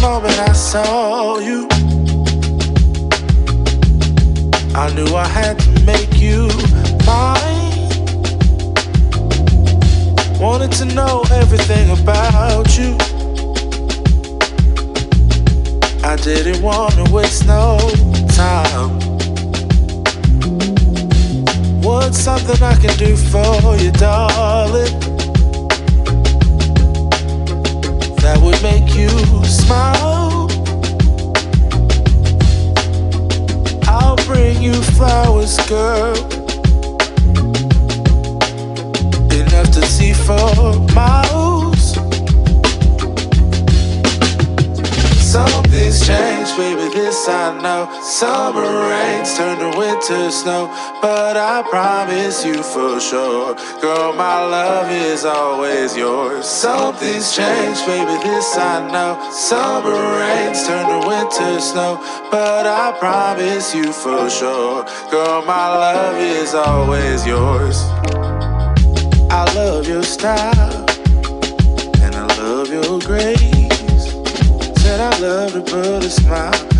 moment I saw you, I knew I had to make you mine. Wanted to know everything about you. I didn't want to waste no time. What's something I can do for you, darling, that would make you smile? I'll bring you flowers, girl, enough to see for miles. Something's changed, baby, this I know. Summer rains turn to winter snow, but I promise you for sure, girl, my love is always yours. Something's changed, baby, this I know. Summer rains turn to winter snow, but I promise you for sure, girl, my love is always yours. I love your style, and I love your grace. Said I love to put a smile